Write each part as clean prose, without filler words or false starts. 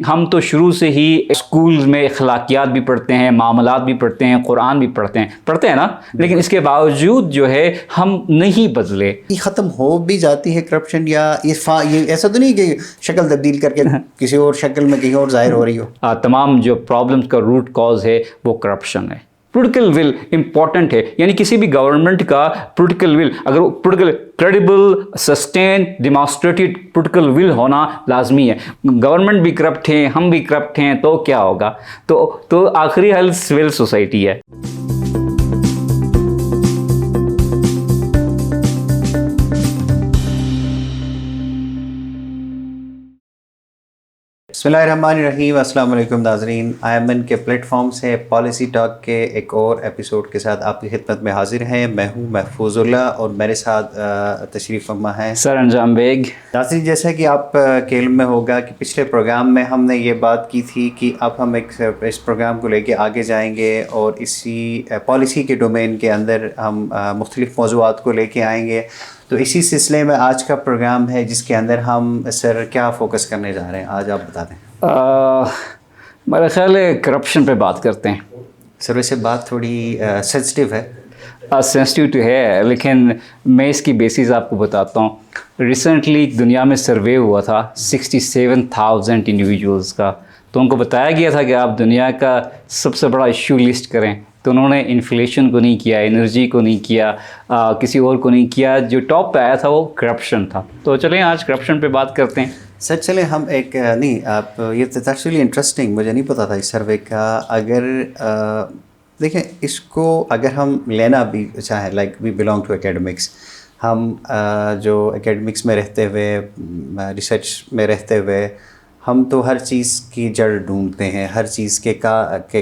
हम तो शुरू से ही स्कूल में अखलाकियात भी पढ़ते हैं, मामलात भी पढ़ते हैं, कुरान भी पढ़ते हैं ना, लेकिन इसके बावजूद जो है हम नहीं बदले। ये ख़त्म हो भी जाती है करप्शन, या ये ऐसा तो नहीं कि शक्ल तब्दील करके किसी और शक्ल में कहीं और जाहिर हो रही हो? तमाम जो प्रॉब्लम्स का रूट कॉज है वो करप्शन है। पॉलिटिकल विल इंपॉर्टेंट है, यानी किसी भी गवर्नमेंट का पॉलिटिकल विल, अगर political credible, sustain, demonstrated political will होना लाजमी है। गवर्नमेंट भी करप्ट है, हम भी करप्ट हैं, तो क्या होगा? तो आखिरी हल सिविल सोसाइटी है। बिस्मिल्लाहिर्रहमानिर्रहीम, अस्सलाम वालेकुम नाज़रीन। IMN के प्लेटफॉर्म से पॉलिसी टॉक के एक और एपिसोड के साथ आपकी खिदमत में हाजिर हैं। मैं हूं महफूजुल्लाह और मेरे साथ तशरीफ़ फरमा हैं सरअंजाम बेग। नाज़रीन, जैसा कि आप के इल्म में होगा कि पिछले प्रोग्राम में हमने ये बात की थी कि अब हम इस प्रोग्राम को लेके आगे जाएंगे और इसी पॉलिसी के डोमेन के अंदर हम मुख्तलिफ़ मौज़ूआत को लेके आएंगे। तो इसी सिलसिले में आज का प्रोग्राम है, जिसके अंदर हम सर क्या फ़ोकस करने जा रहे हैं, आज आप बता दें। मेरा ख्याल है करप्शन पे बात करते हैं। सर वैसे बात थोड़ी सेंसिटिव है। सेंसिटिव तो है, लेकिन मैं इसकी बेसिस आपको बताता हूँ। रिसेंटली दुनिया में सर्वे हुआ था 67,000 इंडिविजुअल्स का, तो उनको बताया गया था कि आप दुनिया का सबसे बड़ा इशू लिस्ट करें, तो उन्होंने इन्फ्लेशन को नहीं किया, एनर्जी को नहीं किया, किसी और को नहीं किया। जो टॉप पे आया था वो करप्शन था। तो चलें आज करप्शन पे बात करते हैं। सर चलें हम एक नहीं, आप ये दैट्स रियली इंटरेस्टिंग, मुझे नहीं पता था इस सर्वे का। अगर देखें इसको, अगर हम लेना भी चाहें, like we belong to academics, हम जो एकेडमिक्स में रहते हुए, रिसर्च में रहते हुए, हम तो हर चीज़ की जड़ ढूंढते हैं, हर चीज़ के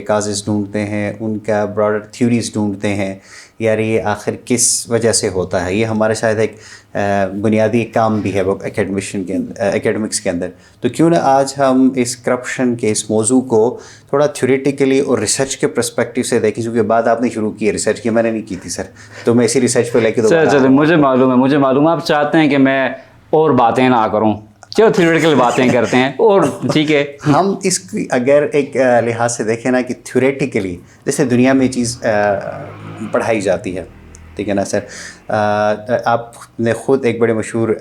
काजेज़ ढूंढते हैं, उनका ब्रॉडर थ्योरीज ढूंढते हैं, यार ये आखिर किस वजह से होता है। ये हमारा शायद एक बुनियादी काम भी है वो एकेडमिक्स के अंदर। तो क्यों ना आज हम इस करप्शन के इस मौजू को थोड़ा थ्योरेटिकली और रिसर्च के पर्सपेक्टिव से देखें, क्योंकि बात आपने शुरू की है रिसर्च की, मैंने नहीं की थी सर, तो मैं इसी रिसर्च पर लेके चलो मुझे मालूम है आप चाहते हैं कि मैं और बातें ना करूँ। चलो थ्योरेटिकल बातें करते हैं और ठीक है। हम इसकी अगर एक लिहाज से देखें ना कि थ्योरेटिकली जैसे दुनिया में चीज़ पढ़ाई जाती है, ठीक है ना सर। आपने ख़ुद एक बड़े मशहूर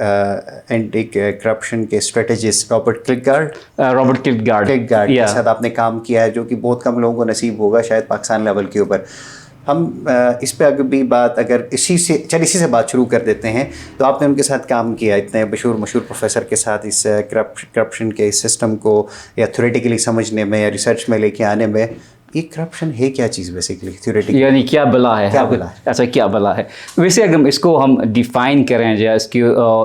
एंटी करप्शन के स्ट्रेटजिस्ट रॉबर्ट क्लिकगार्ड के साथ आपने काम किया है, जो कि बहुत कम लोगों को नसीब होगा शायद पाकिस्तान लेवल के ऊपर। हम इस पे अगर भी बात, अगर इसी से बात शुरू कर देते हैं। तो आपने उनके साथ काम किया, इतने मशहूर प्रोफेसर के साथ, इस करप्शन के इस सिस्टम को या थ्योरेटिकली समझने में या रिसर्च में लेके आने में। ये करप्शन है क्या चीज़ बेसिकली थ्योरेटिकली, यानी क्या बला है? अच्छा क्या बला है? वैसे अगर इसको हम डिफ़ाइन करें,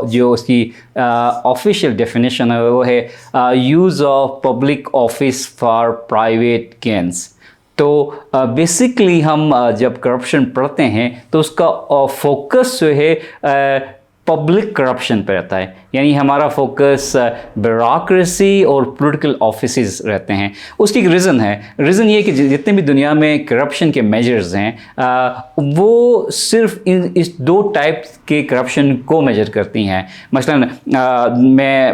जो उसकी ऑफिशियल डेफिनेशन है वो है use of public office for private gains. तो बेसिकली हम जब करप्शन पढ़ते हैं तो उसका फोकस जो है पब्लिक करप्शन पर रहता है, यानी हमारा फोकस ब्यूरोक्रेसी और पॉलिटिकल ऑफिसेज रहते हैं। उसकी एक रीज़न ये कि जितने भी दुनिया में करप्शन के मेजर्स हैं वो सिर्फ इस दो टाइप के करप्शन को मेजर करती हैं। मसलन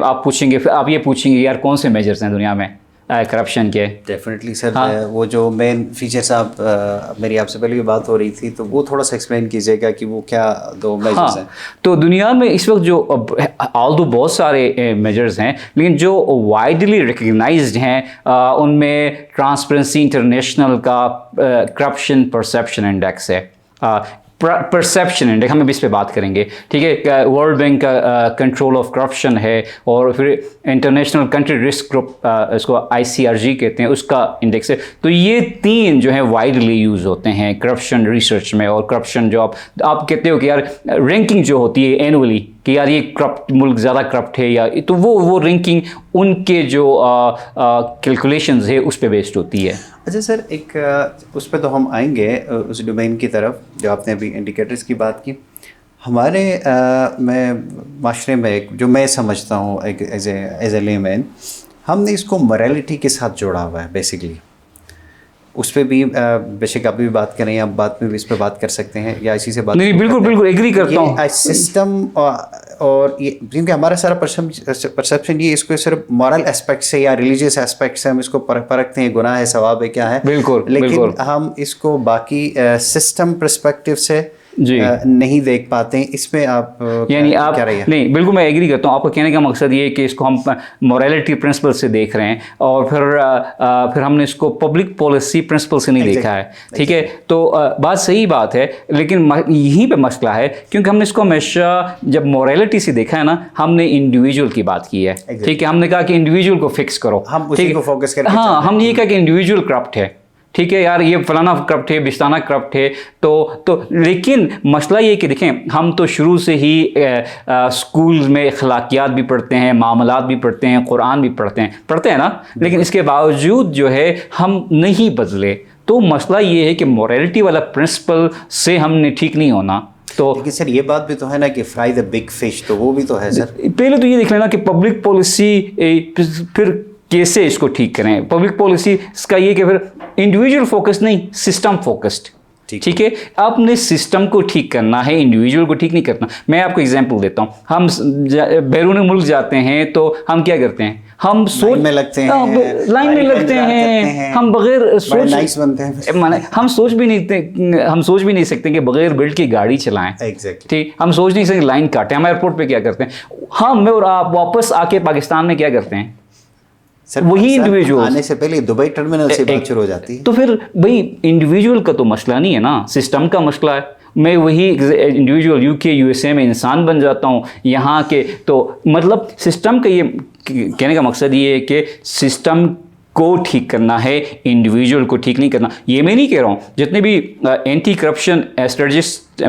आप ये पूछेंगे यार कौन से मेजर्स हैं दुनिया में करप्शन के? Definitely sir. हाँ। वो जो मेन फीचर्स आप मेरी आपसे पहले भी बात हो रही थी, तो वो थोड़ा सा एक्सप्लेन कीजिएगा कि वो क्या दो मेजर्स हैं। तो दुनिया में इस वक्त जो ऑल्दो बहुत सारे मेजर्स हैं, लेकिन जो वाइडली रिकग्नाइज्ड हैं उनमें ट्रांसपेरेंसी इंटरनेशनल का करप्शन परसेप्शन इंडेक्स है। परसेप्शन इंडेक्स हम इस पे बात करेंगे, ठीक है। वर्ल्ड बैंक का कंट्रोल ऑफ करप्शन है, और फिर इंटरनेशनल कंट्री रिस्क ग्रुप, इसको ICRG कहते हैं, उसका इंडेक्स है। तो ये तीन जो है वाइडली यूज़ होते हैं करप्शन रिसर्च में। और करप्शन जो आप कहते हो कि यार रैंकिंग जो होती है एनुअली कि यार ये करप्ट मुल्क ज़्यादा करप्ट है, या तो वो रैंकिंग उनके जो कैलकुलेशंस है उस पर बेस्ड होती है। अच्छा सर, एक उस पर तो हम आएंगे, उस डोमेन की तरफ जो आपने अभी इंडिकेटर्स की बात की। हमारे मैं माशरे में एक जो मैं समझता हूँ एक एज ए लेमैन, हमने इसको मोरालिटी के साथ जोड़ा हुआ है बेसिकली। उस पर भी बेशक आप भी बात करें या बाद में भी इस पर बात कर सकते हैं या इसी से बात नहीं, बिल्कुल बिल्कुल एग्री करता हूँ। सिस्टम और ये क्योंकि हमारा सारा परसेप्शन ये इसको सिर्फ मॉरल एस्पेक्ट से या रिलीजियस एस्पेक्ट से हम इसको परखते हैं, गुनाह है, सवाब है, क्या है, बिल्कुल, लेकिन बिल्कुल। हम इसको बाकी सिस्टम पर्सपेक्टिव से जी नहीं देख पाते हैं। इसमें आप यानी आप क्या रही है? नहीं, बिल्कुल मैं एग्री करता हूँ। आपका कहने का मकसद ये है कि इसको हम मोरालिटी प्रिंसिपल से देख रहे हैं और फिर हमने इसको पब्लिक पॉलिसी प्रिंसिपल से नहीं देखा है, ठीक है। तो बात सही बात है, लेकिन यहीं पे मसला है क्योंकि हमने इसको हमेशा जब मोरालिटी से देखा है ना, हमने इंडिविजुअल की बात की है, ठीक है। हमने कहा कि इंडिविजुअल को फिक्स करो, हम उसी को फोकस करके हाँ, हम ये कहा कि इंडिविजुअल करप्ट है, ठीक है यार, ये फलाना करप्ट है, बिस्ताना करप्ट है। तो लेकिन मसला ये कि देखें, हम तो शुरू से ही स्कूल में अखलाकियात भी पढ़ते हैं, मामलात भी पढ़ते हैं, कुरान भी पढ़ते हैं ना, लेकिन इसके बावजूद जो है हम नहीं बदले। तो मसला ये है कि मोरालिटी वाला प्रिंसिपल से हमने ठीक नहीं होना। तो लेकिन सर ये बात भी तो है ना कि फ्राई द बिग फिश, तो वो भी तो है सर। पहले तो ये देख लेना कि पब्लिक पॉलिसी, फिर कैसे इसको ठीक करें। पब्लिक पॉलिसी इसका ये कि फिर इंडिविजुअल फोकस नहीं, सिस्टम फोकस्ड, ठीक है। आपने सिस्टम को ठीक करना है, इंडिविजुअल को ठीक नहीं करना। मैं आपको एग्जांपल देता हूँ। हम बैरून मुल्क जाते हैं तो हम क्या करते हैं, हम सोच में लगते हैं, लाइन में लगते हैं, हम बगैर सोच नाइस बनते हैं, माने हम सोच भी नहीं सकते कि बगैर बेल्ट की गाड़ी चलाएं, एग्जैक्टली। ठीक। हम सोच नहीं सकते लाइन काटें। हम एयरपोर्ट पे क्या करते हैं, हम और आप वापस आके पाकिस्तान में क्या करते हैं, सर वही इंडिविजुअल आने से पहले दुबई टर्मिनल से बात शुरू हो जाती है। तो फिर भाई इंडिविजुअल का तो मसला नहीं है ना, सिस्टम का मसला है। मैं वही इंडिविजुअल यूके यूएसए में इंसान बन जाता हूँ यहाँ के, तो मतलब सिस्टम का ये कहने का मकसद ये है कि सिस्टम को ठीक करना है, इंडिविजुअल को ठीक नहीं करना। ये मैं नहीं कह रहा हूँ, जितने भी एंटी करप्शन स्ट्रेटजिस्ट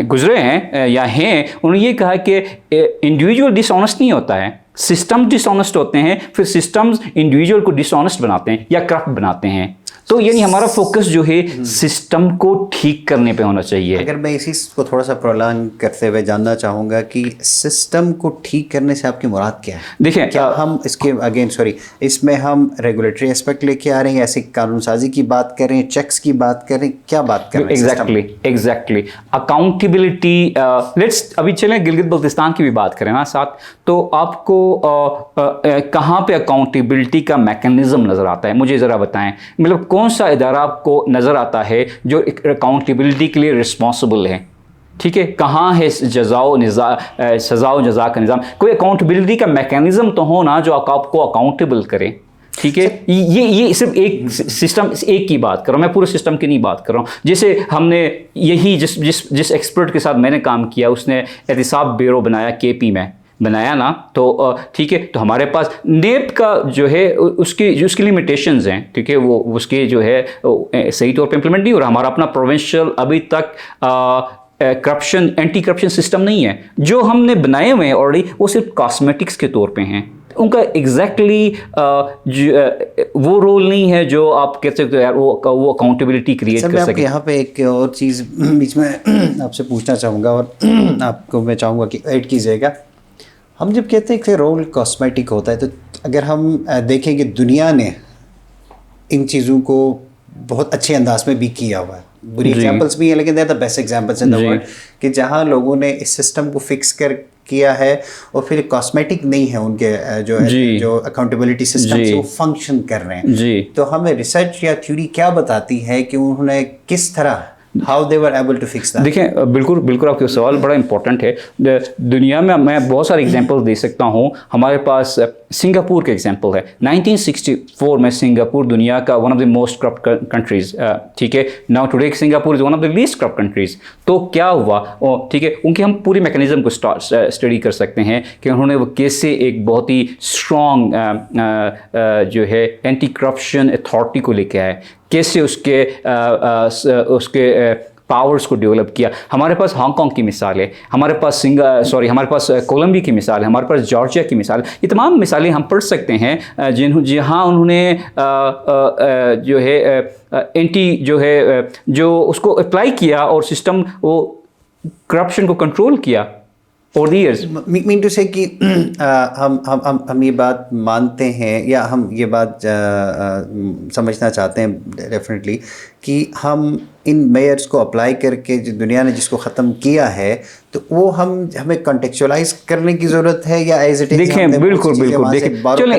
गुजरे हैं या हैं, उन्होंने ये कहा कि इंडिविजुअल डिसऑनेस्ट नहीं होता है, सिस्टम डिसऑनेस्ट होते हैं, फिर सिस्टम्स इंडिविजुअल को डिसऑनेस्ट बनाते हैं या करप्ट बनाते हैं। तो यानी हमारा फोकस जो है सिस्टम को ठीक करने पे होना चाहिए। अगर मैं इसी को थोड़ा सा प्रोलॉन्ग करते हुए जानना चाहूँगा कि सिस्टम को ठीक करने से आपकी मुराद क्या है? देखिए, क्या हम इसके इसमें हम रेगुलेटरी एस्पेक्ट लेके आ रहे हैं, ऐसी कानून साजी की बात कर रहे हैं, चेक्स की बात कर रहे हैं, क्या बात कर रहे हैं? Exactly accountability. लेट्स अभी चलें गिलगित बल्तिस्तान की भी बात करें ना साथ, तो आपको कहाँ पे अकाउंटेबिलिटी का मैकेनिज्म नज़र आता है, मुझे ज़रा बताएं। मतलब कौन सा इदारा आपको नज़र आता है जो अकाउंटेबिलिटी के लिए रिस्पॉन्सिबल है, ठीक है? कहाँ है सज़ा व जज़ा का निज़ाम? कोई अकाउंटेबिलिटी का मैकेनिज्म तो हो ना जो आपको अकाउंटेबल करे, ठीक है। ये सिर्फ एक सिस्टम, एक की बात कर रहा हूँ मैं, पूरे सिस्टम की नहीं बात कर रहा हूँ। जैसे हमने यही जिस एक्सपर्ट के साथ मैंने काम किया, उसने एहतिसाब ब्यूरो बनाया, केपी में बनाया ना, तो ठीक है। तो हमारे पास नेप का जो है उसकी लिमिटेशंस हैं, ठीक है, वो उसके जो है सही तौर पे इम्प्लीमेंट नहीं हो रहा। हमारा अपना प्रोविंशियल अभी तक करप्शन, एंटी करप्शन सिस्टम नहीं है। जो हमने बनाए हुए हैं ऑलरेडी, वो सिर्फ कॉस्मेटिक्स के तौर पे हैं, उनका एग्जैक्टली वो रोल नहीं है जो आप कह सकते हो यार वो अकाउंटेबिलिटी क्रिएट कर सके। यहाँ पे एक और चीज़ बीच में आपसे पूछना चाहूँगा और आपको मैं चाहूँगा कि ऐड कीजिएगा। हम जब कहते हैं कि रोल कॉस्मेटिक होता है, तो अगर हम देखें कि दुनिया ने इन चीज़ों को बहुत अच्छे अंदाज में भी किया हुआ है, बुरी एग्जांपल्स भी हैं लेकिन they are the best examples in the world, कि जहां लोगों ने इस सिस्टम को फिक्स कर किया है और फिर कॉस्मेटिक नहीं है उनके जो अकाउंटेबिलिटी सिस्टम से वो फंक्शन कर रहे हैं। तो हमें रिसर्च या थ्योरी क्या बताती है कि उन्होंने किस तरह How they were able to fix that? देखिए, बिल्कुल आपका सवाल बड़ा इंपॉर्टेंट है। दुनिया में मैं बहुत सारे एग्जांपल दे सकता हूँ। हमारे पास सिंगापुर का एग्जांपल है। 1964 में सिंगापुर दुनिया का one of the most corrupt countries, ठीक है। Now today Singapore is one of the least corrupt countries. तो क्या हुआ, ठीक है, उनके हम पूरी मैकेनिज्म को स्टडी कर सकते हैं कि उन्होंने वो कैसे एक बहुत ही स्ट्रॉन्ग जो है एंटी करप्शन अथॉरिटी को लेके आए, कैसे उसके पावर्स को डेवलप किया। हमारे पास हांगकांग की मिसाल है, हमारे पास हमारे पास कोलंबिया की मिसाल है, हमारे पास जॉर्जिया की मिसाल है। ये तमाम मिसालें हम पढ़ सकते हैं जहाँ उन्होंने जो है एंटी जो उसको अप्लाई किया और सिस्टम वो करप्शन को कंट्रोल किया। over the years. Mean to say कि हम ये बात मानते हैं या हम ये बात समझना चाहते हैं डेफिनेटली कि हम इन मेयर्स को अप्लाई करके जो दुनिया ने जिसको ख़त्म किया है तो वो हमें कॉन्टेक्चुअलाइज करने की ज़रूरत है या एज इट इज। देखें बिल्कुल देखिए, चलें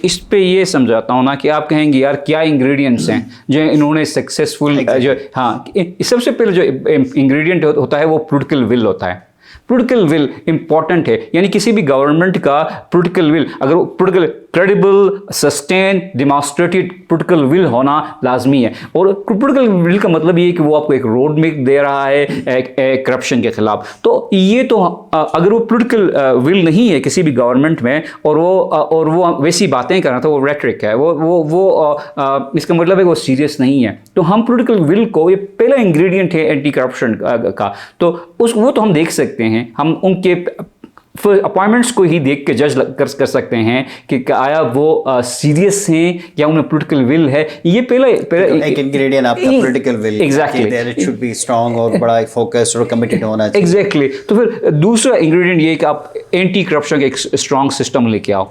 इस पे ये समझाता हूँ ना कि आप कहेंगे यार क्या इंग्रेडिएंट्स हैं जो इन्होंने सक्सेसफुल जो, हाँ, सबसे पहले जो इंग्रेडिएंट होता है वो पॉलिटिकल विल होता है। पॉलिटिकल विल इंपॉर्टेंट है, यानी किसी भी गवर्नमेंट का पॉलिटिकल विल, अगर political credible, sustain, demonstrated political will होना लाजमी है। और पॉलिटिकल विल का मतलब ये है कि वो आपको एक रोड मैप दे रहा है करप्शन के खिलाफ। तो ये तो अगर वो पॉलिटिकल विल नहीं है किसी भी गवर्नमेंट में और वो वैसी बातें कर रहा था, वो रेटरिक है, वो इसका मतलब है वो सीरियस नहीं है। तो हम पॉलिटिकल विल को, ये पहला इंग्रेडिएंट है एंटी करप्शन का, तो वो तो हम देख सकते हैं। हम उनके अपॉइंटमेंट्स को ही देख के जज कर सकते हैं कि आया वो सीरियस हैं या उनमें पॉलिटिकल विल है। ये पहला एक इंग्रेडिएंट आपका political will, exactly, that it should be strong और बड़ा फोकस्ड और कमिटेड होना चाहिए। एग्जैक्टली। तो फिर दूसरा इंग्रेडिएंट ये है कि आप एंटी करप्शन का एक स्ट्रॉन्ग सिस्टम लेके आओ।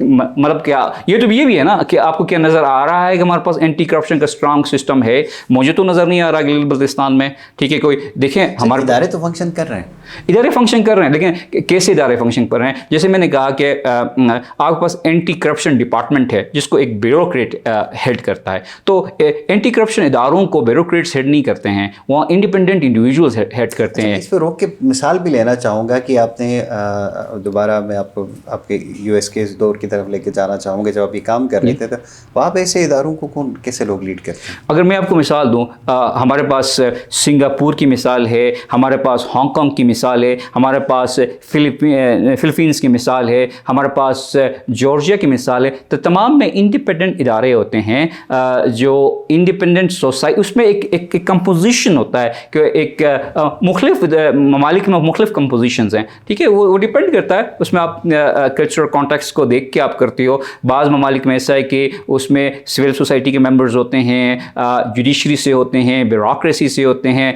मतलब क्या, ये तो ये भी है ना कि आपको क्या नज़र आ रहा है कि हमारे पास एंटी करप्शन का स्ट्रांग सिस्टम है? मुझे तो नज़र नहीं आ रहा गिलगित बल्तिस्तान में। ठीक है, कोई देखें हमारे इदारे तो फंक्शन कर रहे हैं, इदारे फंक्शन कर रहे हैं, लेकिन कैसे इदारे फंक्शन कर रहे हैं? जैसे मैंने कहा कि आपके पास एंटी करप्शन डिपार्टमेंट है जिसको एक ब्यूरोक्रेट हेड करता है। तो एंटी करप्शन इदारों को ब्यूरोक्रेट्स हेड नहीं करते हैं, वहाँ इंडिपेंडेंट इंडिविजुअल्स हेड करते हैं। इस पर रोक के मिसाल भी लेना चाहूँगा कि आपने दोबारा मैं आपको आपके यूएस के इस दौर की तरफ लेके जाना चाहूँगा। जब आप ये काम कर रहे थे तो वहाँ पे ऐसे इदारों को कौन कैसे लोग लीड करते हैं? अगर मैं आपको मिसाल दूँ, हमारे पास सिंगापुर की मिसाल है, हमारे पास हांगकांग की मिसाल है, हमारे पास फिलीपींस की मिसाल है, हमारे पास जॉर्जिया की मिसाल है। तो तमाम में इंडिपेंडेंट इदारे होते हैं जो इंडिपेंडेंट सोसाइटी, उसमें एक कंपोजिशन होता है कि एक मुख्तलिफ ममालिक में मुख्तलिफ कंपोजिशंस हैं। ठीक है, वो डिपेंड करता है उसमें आप कल्चरल कॉन्टेक्स्ट को देख के आप करते हो। बाज़ ममालिक में ऐसा है कि उसमें सिविल सोसाइटी के मेंबर्स होते हैं, जुडिशरी से होते हैं, ब्यूरोक्रेसी से होते हैं,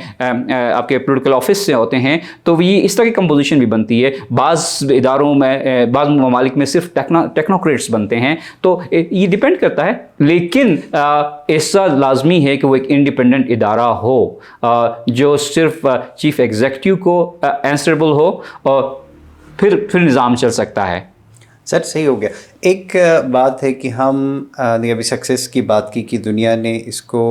आपके पॉलिटिकल ऑफिस से होते हैं। तो ये इस तरह की कंपोजिशन भी बनती है। बाज़ इदारों में, बाज़ ममालिक में सिर्फ टेक्नोक्रेट्स बनते हैं। तो ये डिपेंड करता है, लेकिन ऐसा लाजमी है कि वो एक इंडिपेंडेंट इदारा हो जो सिर्फ चीफ एग्जीक्यूटिव को आंसरेबल हो और फिर निज़ाम चल सकता है। सर सही हो गया। एक बात है कि हम ने अभी सक्सेस की बात की कि दुनिया ने इसको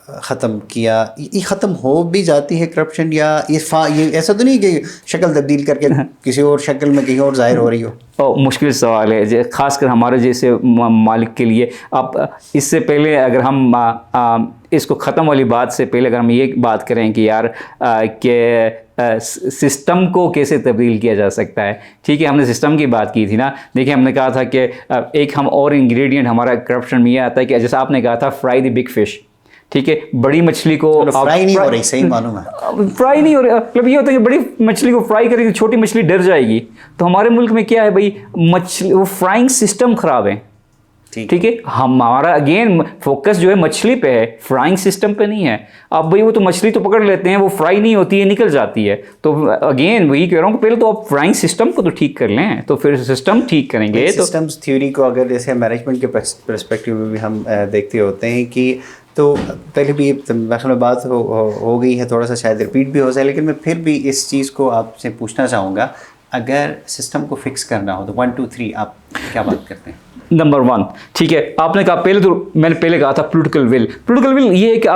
ख़त्म किया, ये ख़त्म हो भी जाती है करप्शन, या ये ऐसा तो नहीं कि शक्ल तब्दील करके किसी और शक्ल में कहीं और ज़ाहिर हो रही हो? मुश्किल सवाल है, ख़ासकर हमारे जैसे मालिक के लिए। अब इससे पहले अगर हम इसको ख़त्म वाली बात से पहले अगर हम ये बात करें कि यार कि सिस्टम को कैसे तब्दील किया जा सकता है। ठीक है, हमने सिस्टम की बात की थी ना। देखिए, हमने कहा था कि एक हम और इंग्रेडिएंट हमारा करप्शन में ये आता है कि जैसा आपने कहा था, फ्राई द बिग फिश। ठीक है, बड़ी मछली को फ्राई नहीं हो रही, सही मालूम है, फ्राई नहीं हो रही। मतलब ये होता है कि बड़ी मछली को फ्राई करेंगे, छोटी मछली डर जाएगी। तो हमारे मुल्क में क्या है भाई, मछली, वो फ्राइंग सिस्टम ख़राब है। ठीक है, हमारा अगेन फोकस जो है मछली पे है, फ्राइंग सिस्टम पे नहीं है। अब भाई वो तो मछली तो पकड़ लेते हैं, वो फ्राई नहीं होती है, निकल जाती है। तो अगेन वही कह रहा हूँ, पहले तो आप फ्राइंग सिस्टम को तो ठीक कर लें, तो फिर सिस्टम ठीक करेंगे। तो सिस्टम्स थ्योरी को अगर जैसे मैनेजमेंट के पर्सपेक्टिव में भी हम देखते होते हैं कि तो पहले भी में बात हो गई है, थोड़ा सा शायद रिपीट भी हो जाए, लेकिन मैं फिर भी इस चीज़ को आपसे पूछना चाहूँगा, अगर सिस्टम को फिक्स करना हो तो 1 2 3 आप क्या बात करते हैं? नंबर 1, ठीक है, आपने कहा पहले, तो मैंने पहले कहा था पॉलिटिकल विल। पॉलिटिकल विल ये है कि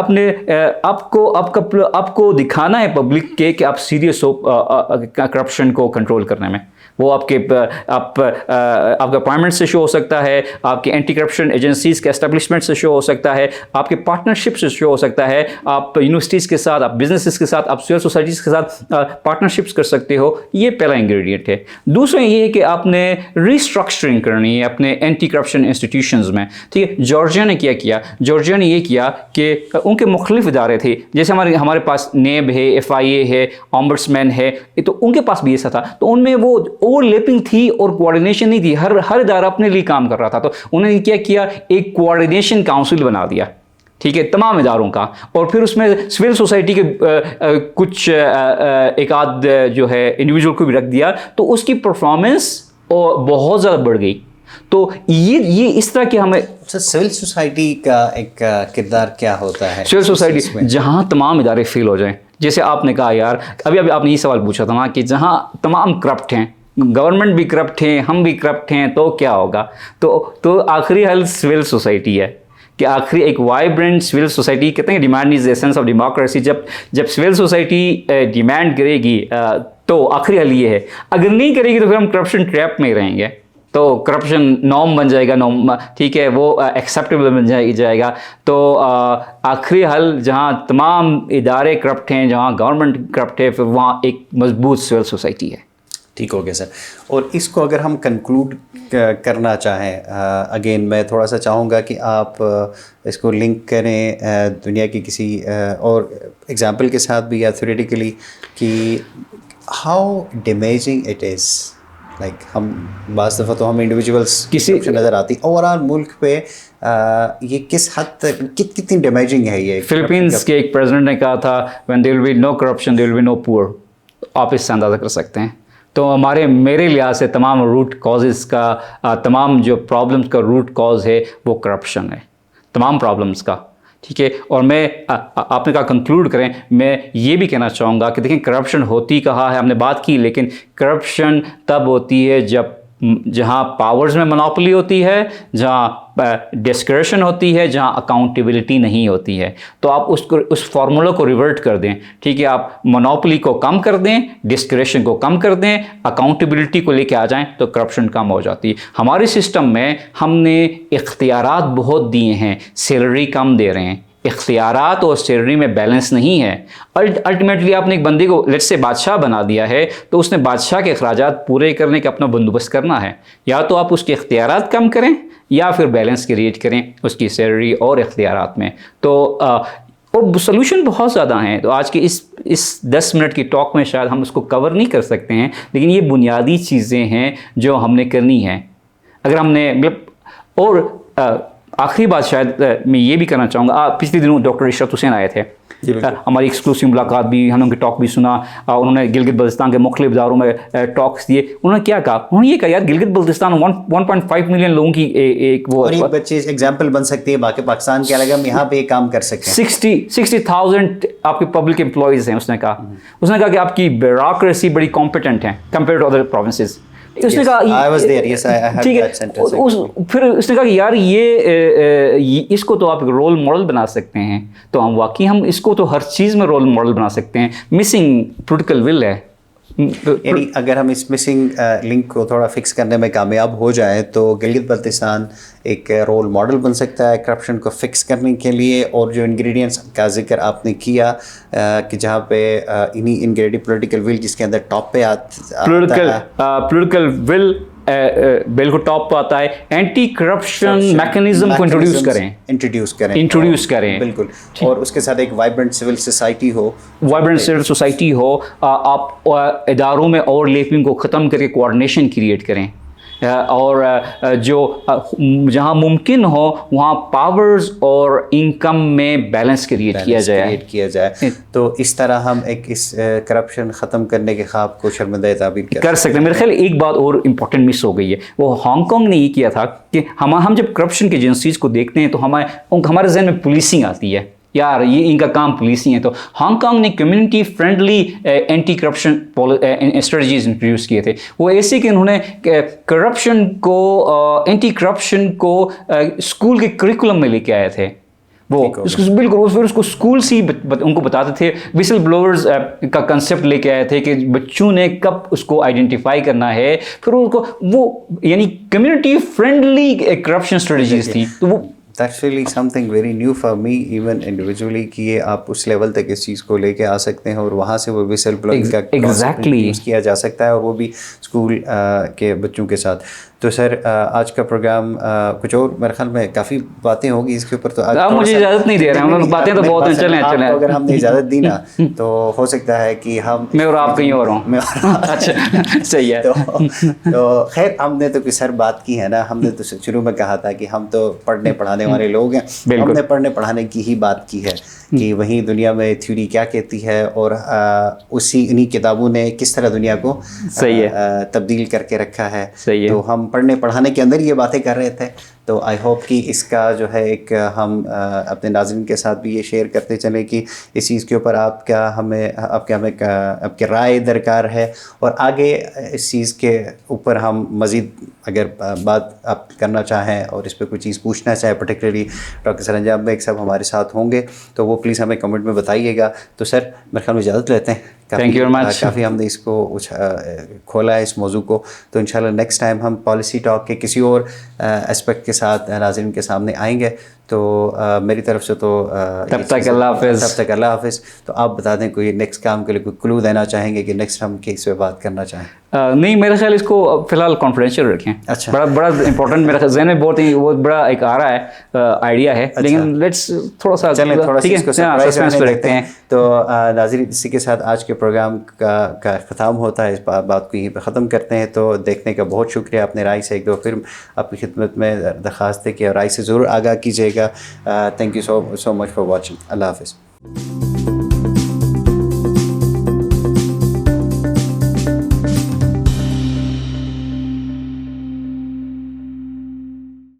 आपको दिखाना है पब्लिक के कि आप सीरियस हो करप्शन को कंट्रोल करने में। वो आपका अपॉइंटमेंट से शो हो सकता है, आपके एंटी करप्शन एजेंसीज़ के एस्टेब्लिशमेंट से शो हो सकता है, आपके पार्टनरशिप से शो हो सकता है, आप यूनिवर्सिटीज़ के साथ, आप बिजनेसेस के साथ, आप सिविल सोसाइटीज़ के साथ पार्टनरशिप्स कर सकते हो। ये पहला इंग्रेडिएंट है। दूसरा ये है कि आपने रिस्ट्रक्चरिंग करनी है अपने एंटी करप्शन इंस्टीट्यूशंस में। ठीक है, जॉर्जिया ने क्या किया? जॉर्जिया ने ये किया कि उनके मुख्तलिफ इदारे थे, जैसे हमारे पास नेब है, FIA है, ऑम्बड्समैन है, तो उनके पास भी ऐसा था। तो उनमें वो ओवरलैपिंग थी और कोऑर्डिनेशन नहीं थी, हर इदारा अपने लिए काम कर रहा था। तो उन्होंने क्या किया, एक कोऑर्डिनेशन काउंसिल बना दिया। ठीक है, तमाम इदारों का, और फिर उसमें सिविल सोसाइटी के कुछ एक आध जो है इंडिविजुअल को भी रख दिया, तो उसकी परफॉर्मेंस बहुत ज़्यादा बढ़ गई। तो ये इस तरह की हमें सिविल सोसाइटी का एक किरदार क्या होता है? सिविल सोसाइटी जहाँ तमाम इदारे फेल हो जाएं, जैसे आपने कहा यार, अभी आपने ये सवाल पूछा था ना कि जहाँ तमाम करप्ट हैं, गवर्नमेंट भी करप्ट हैं, हम भी करप्ट हैं, तो क्या होगा? तो आखिरी हल सिविल सोसाइटी है कि आखिरी एक वाइब्रेंट सिविल सोसाइटी, कहते हैं demand is the essence of democracy. जब सिविल सोसाइटी डिमांड करेगी तो आखिरी हल ये है। अगर नहीं करेगी तो फिर हम करप्शन ट्रैप में ही रहेंगे, तो करप्शन नॉर्म बन जाएगा, नॉर्म, ठीक है, वो एक्सेप्टेबल बन जाएगा। तो आखिरी हल जहाँ तमाम इदारे करप्ट हैं, जहाँ गवर्नमेंट करप्ट है, फिर वहाँ एक मजबूत सिविल सोसाइटी है। ठीक हो गया सर। और इसको अगर हम कंक्लूड करना चाहें, अगेन मैं थोड़ा सा चाहूँगा कि आप इसको लिंक करें दुनिया की किसी और एग्जांपल के साथ भी, या थ्योरेटिकली, कि how damaging it is. Like हम बाज़ दफ़ा तो हम इंडिविजुअल्स किसी नज़र आती, ओवरऑल मुल्क पे ये किस हद तक कितनी डैमेजिंग है ये। फिलीपींस के एक प्रेसिडेंट ने कहा था, when there will be no corruption there will be no poor. आप इससे अंदाज़ा कर सकते हैं। तो मेरे लिहाज से तमाम रूट कॉजेज़ का, तमाम जो प्रॉब्लम्स का रूट कॉज है वो करप्शन है, तमाम प्रॉब्लम्स का, ठीक है। और मैं आपने कहा कंक्लूड करें, मैं ये भी कहना चाहूँगा कि देखें, करप्शन होती कहाँ है, हमने बात की, लेकिन करप्शन तब होती है जहाँ पावर्स में मोनोपोली होती है, जहाँ डिस्क्रिशन होती है, जहाँ अकाउंटेबिलिटी नहीं होती है। तो आप उस फार्मूला को रिवर्ट कर दें, ठीक है, आप मोनोपोली को कम कर दें, डिस्क्रिशन को कम कर दें, अकाउंटेबिलिटी को लेके आ जाएं, तो करप्शन कम हो जाती है। हमारे सिस्टम में हमने इख्तियारात बहुत दिए हैं, सैलरी कम दे रहे हैं, इख्तियारात और सैलरी में बैलेंस नहीं है। अल्टीमेटली आपने एक बंदे को लेट्स से बादशाह बना दिया है, तो उसने बादशाह के अखराजात पूरे करने का अपना बंदोबस्त करना है। या तो आप उसके इख्तियारात कम करें, या फिर बैलेंस क्रिएट करें उसकी सैलरी और इख्तियारात में। तो और सोल्यूशन बहुत ज़्यादा हैं। तो आज के इस 10 मिनट की टॉक में शायद हम उसको कवर नहीं कर सकते हैं, लेकिन ये बुनियादी चीज़ें हैं जो हमने करनी है। अगर हमने मतलब, और आखिरी बात शायद मैं ये भी करना चाहूँगा, पिछले दिनों डॉक्टर इशरत हुसैन आए थे, हमारी एक्सक्लूसिव मुलाकात भी, हम उनकी टॉक भी सुना, उन्होंने गिलगित बल्तिस्तान के मुख्तलिफ इदारों में टॉक्स दिए। उन्होंने क्या कहा? उन्होंने ये कहा यार, गिलगित बल्तिस्तान 1.5 मिलियन लोगों की एक वो, और एक बच्चे एग्जाम्पल बन सकती है बाकी पाकिस्तान के अलग, हम यहाँ पे काम कर सकते हैं। 60,000 आपके पब्लिक एम्प्लॉयज़ हैं। उसने कहा कि आपकी ब्यूरोक्रेसी बड़ी कॉम्पिटेंट है कंपेयर टू अदर प्रोविंसेस। उसने कहा ठीक है, फिर उसने कहा कि यार ये इसको तो आप रोल मॉडल बना सकते हैं। तो हम इसको तो हर चीज़ में रोल मॉडल बना सकते हैं। मिसिंग पॉलिटिकल विल है। यानी अगर हम इस मिसिंग लिंक को थोड़ा फिक्स करने में कामयाब हो जाए, तो गिलगित बल्तिस्तान एक रोल मॉडल बन सकता है करप्शन को फिक्स करने के लिए। और जो इंग्रेडिएंट्स का जिक्र आपने किया कि जहाँ पे इन्हीं इंग्रेडिएंट पॉलिटिकल विल, जिसके अंदर टॉप पे पॉलिटिकल विल बिल्कुल टॉप पर आता है। एंटी करप्शन मैकेनिज्म को इंट्रोड्यूस करें बिल्कुल। और उसके साथ एक वाइब्रेंट सिविल सोसाइटी हो, आप इदारों में ओवरलैपिंग को ख़त्म करके कोऑर्डिनेशन क्रिएट करें, और जो जहाँ मुमकिन हो वहाँ पावर्स और इनकम में बैलेंस क्रिएट किया जाए। तो इस तरह हम इस करप्शन ख़त्म करने के ख्वाब को शर्मिंदा ताबीर कर सकते हैं। मेरे ख्याल एक बात और इम्पोर्टेंट मिस हो गई है, वो हांगकांग ने ये किया था कि हम जब करप्शन के एजेंसीज को देखते हैं तो हमारे जहन में पुलिसिंग आती है, यार ये इनका काम पुलिसिंग है। तो हांगकांग ने community friendly anti corruption strategies introduce किए थे। वो ऐसे कि उन्होंने करप्शन को, एंटी करप्शन को स्कूल के करिकुलम में लेके आए थे। वो बिल्कुल, फिर उसको स्कूल से उनको बताते थे। विसल ब्लोअर्स का कंसेप्ट लेके आए थे कि बच्चों ने कब उसको आइडेंटिफाई करना है, फिर उसको वो यानी कम्युनिटी फ्रेंडली करप्शन स्ट्रेटजीज थी। तो वो That's really something very new for me, even individually, कि ये आप उस लेवल तक इस चीज़ को लेके आ सकते हैं और वहाँ से वो विसल ब्लोइंग का exactly यूज़ किया जा सकता है, और वो भी स्कूल के बच्चों के साथ। तो सर आज का प्रोग्राम कुछ और मेरे ख्याल में काफ़ी बातें होगी इसके ऊपर, तो आप मुझे इजाज़त नहीं दे रहे हैं, हम लोग बातें तो बहुत हैं, चलें आपको चलें। अगर हमने इजाज़त दी ना तो हो सकता है कि हम मैं और आप कहीं और हूँ। अच्छा सही है। तो खैर हमने तो किस हर बात की है ना, हमने तो शुरू में कहा था कि हम तो पढ़ने पढ़ाने वाले लोग हैं, हमने पढ़ने पढ़ाने की ही बात की है कि वहीं दुनिया में थ्योरी क्या कहती है और उन्हीं किताबों ने किस तरह दुनिया को तब्दील करके रखा है। तो हम पढ़ने पढ़ाने के अंदर ये बातें कर रहे थे, तो आई होप कि इसका जो है एक हम अपने नाज़रीन के साथ भी ये शेयर करते चलें कि इस चीज़ के ऊपर आपके राय दरकार है, और आगे इस चीज़ के ऊपर हम मज़ीद अगर बात आप करना चाहें और इस पर कोई चीज़ पूछना चाहें, पर्टिकुलरली डॉक्टर सरंजाम बेग साहब हमारे साथ होंगे, तो वो प्लीज़ हमें कमेंट में बताइएगा। तो सर मेरे ख्याल में इजाज़त लेते हैं, थैंक यू वेरी मच। काफ़ी हमने इसको खोला है इस मौजू को, तो इंशाल्लाह नेक्स्ट टाइम हम पॉलिसी टॉक के किसी और एस्पेक्ट के साथ नाज़रीन के सामने आएंगे। तो मेरी तरफ से तो तब तक अल्लाह हाफ़िज़। तब तक अल्लाह हाफ़िज़। तो आप बता दें कोई नेक्स्ट काम के लिए कोई क्लू देना चाहेंगे कि नेक्स्ट हम किस पे बात करना चाहें? नहीं, मेरे ख्याल इसको फिलहाल कॉन्फिडेंशियल रखें। अच्छा, बड़ा इंपॉर्टेंट मेरे जहन में बहुत बड़ा एक आ रहा है आइडिया है। अच्छा। लेकिन लेट्स थोड़ा सा ठीक है, सस्पेंस पे रखते हैं। तो नाज़रीन इसी के साथ आज के प्रोग्राम का ख़त्म होता है, इस बात को यहीं पर ख़त्म करते हैं। तो देखने का बहुत शुक्रिया, अपने राय से एक दो फिर आपकी खिदमत में दरख्वास्त है कि राय से ज़रूर आगाह कीजिएगा। Thank you so much for watching. अल्लाह हाफ़िज़।